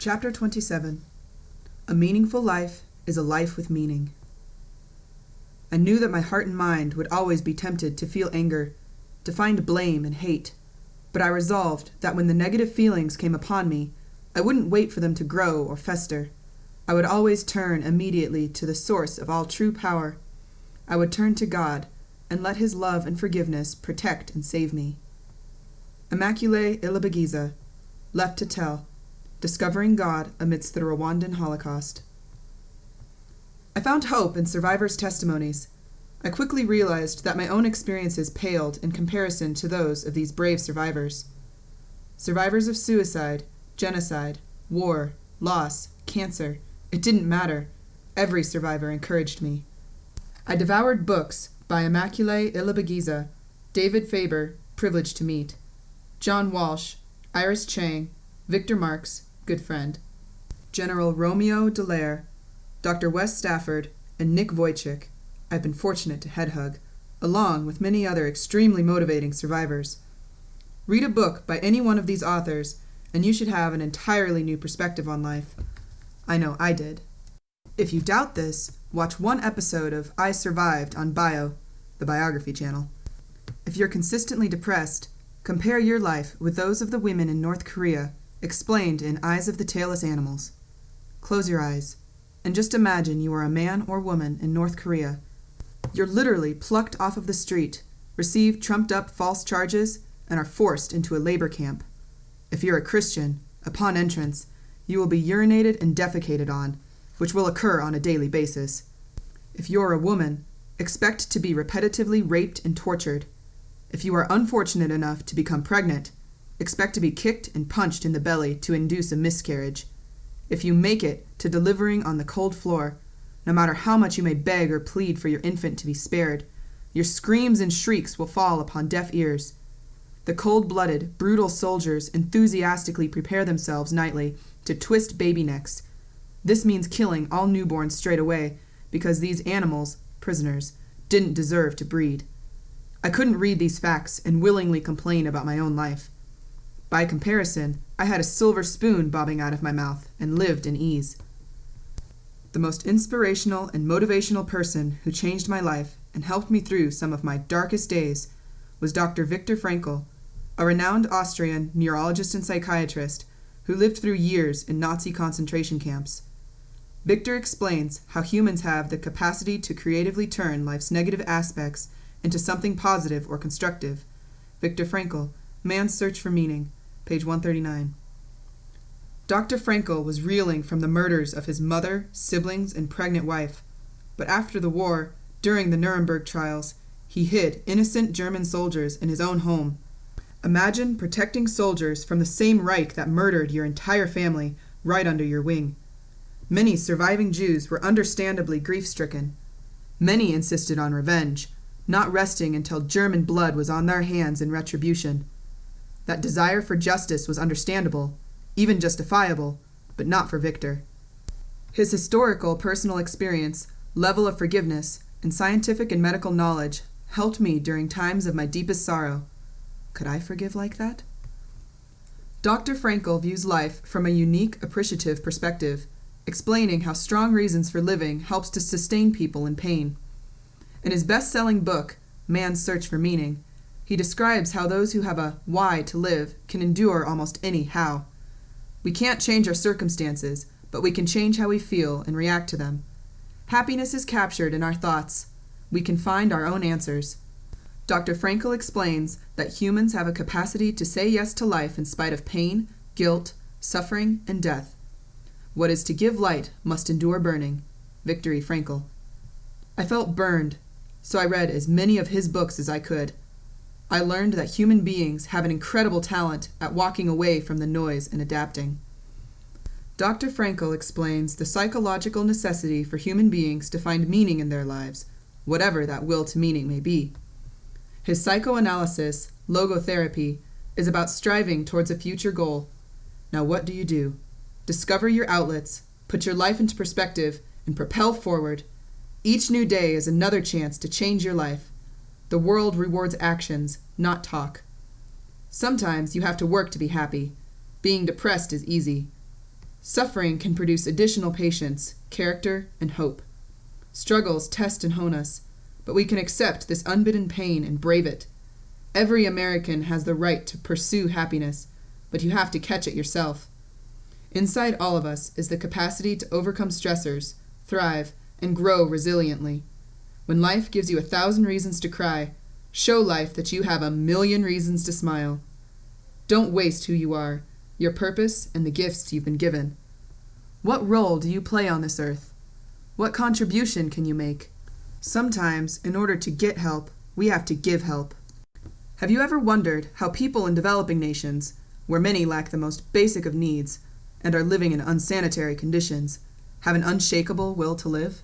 Chapter 27. A meaningful life is a life with meaning. I knew that my heart and mind would always be tempted to feel anger, to find blame and hate, but I resolved that when the negative feelings came upon me, I wouldn't wait for them to grow or fester. I would always turn immediately to the source of all true power. I would turn to God and let His love and forgiveness protect and save me. Immaculée Ilibagiza, Left to Tell, Discovering God Amidst the Rwandan Holocaust. I found hope in survivors' testimonies. I quickly realized that my own experiences paled in comparison to those of these brave survivors. Survivors of suicide, genocide, war, loss, cancer, it didn't matter. Every survivor encouraged me. I devoured books by Immaculée Ilibagiza, David Faber, privileged to meet, John Walsh, Iris Chang, Victor Marx, good friend, General Romeo Dallaire, Dr. Wes Stafford, and Nick Vujicic, I've been fortunate to head-hug, along with many other extremely motivating survivors. Read a book by any one of these authors, and you should have an entirely new perspective on life. I know I did. If you doubt this, watch one episode of I Survived on Bio, the biography channel. If you're consistently depressed, compare your life with those of the women in North Korea, explained in Eyes of the Tailless Animals. Close your eyes, and just imagine you are a man or woman in North Korea. You're literally plucked off of the street, receive trumped-up false charges, and are forced into a labor camp. If you're a Christian, upon entrance, you will be urinated and defecated on, which will occur on a daily basis. If you're a woman, expect to be repetitively raped and tortured. If you are unfortunate enough to become pregnant, expect to be kicked and punched in the belly to induce a miscarriage. If you make it to delivering on the cold floor, no matter how much you may beg or plead for your infant to be spared, your screams and shrieks will fall upon deaf ears. The cold-blooded, brutal soldiers enthusiastically prepare themselves nightly to twist baby necks. This means killing all newborns straight away, because these animals, prisoners, didn't deserve to breed. I couldn't read these facts and willingly complain about my own life. By comparison, I had a silver spoon bobbing out of my mouth and lived in ease. The most inspirational and motivational person who changed my life and helped me through some of my darkest days was Dr. Viktor Frankl, a renowned Austrian neurologist and psychiatrist who lived through years in Nazi concentration camps. Viktor explains how humans have the capacity to creatively turn life's negative aspects into something positive or constructive. Viktor Frankl, Man's Search for Meaning, page 139. Dr. Frankl was reeling from the murders of his mother, siblings, and pregnant wife, but after the war, during the Nuremberg trials, he hid innocent German soldiers in his own home. Imagine protecting soldiers from the same Reich that murdered your entire family right under your wing. Many surviving Jews were understandably grief-stricken. Many insisted on revenge, not resting until German blood was on their hands in retribution. That desire for justice was understandable, even justifiable, but not for Viktor. His historical personal experience, level of forgiveness, and scientific and medical knowledge helped me during times of my deepest sorrow. Could I forgive like that? Dr. Frankl views life from a unique, appreciative perspective, explaining how strong reasons for living helps to sustain people in pain. In his best-selling book, Man's Search for Meaning, he describes how those who have a why to live can endure almost any how. We can't change our circumstances, but we can change how we feel and react to them. Happiness is captured in our thoughts. We can find our own answers. Dr. Frankl explains that humans have a capacity to say yes to life in spite of pain, guilt, suffering, and death. What is to give light must endure burning. Viktor Frankl. I felt burned, so I read as many of his books as I could. I learned that human beings have an incredible talent at walking away from the noise and adapting. Dr. Frankl explains the psychological necessity for human beings to find meaning in their lives, whatever that will to meaning may be. His psychoanalysis, logotherapy, is about striving towards a future goal. Now what do? Discover your outlets, put your life into perspective, and propel forward. Each new day is another chance to change your life. The world rewards actions, not talk. Sometimes you have to work to be happy. Being depressed is easy. Suffering can produce additional patience, character, and hope. Struggles test and hone us, but we can accept this unbidden pain and brave it. Every American has the right to pursue happiness, but you have to catch it yourself. Inside all of us is the capacity to overcome stressors, thrive, and grow resiliently. When life gives you 1,000 reasons to cry, show life that you have 1,000,000 reasons to smile. Don't waste who you are, your purpose, and the gifts you've been given. What role do you play on this earth? What contribution can you make? Sometimes, in order to get help, we have to give help. Have you ever wondered how people in developing nations, where many lack the most basic of needs and are living in unsanitary conditions, have an unshakable will to live?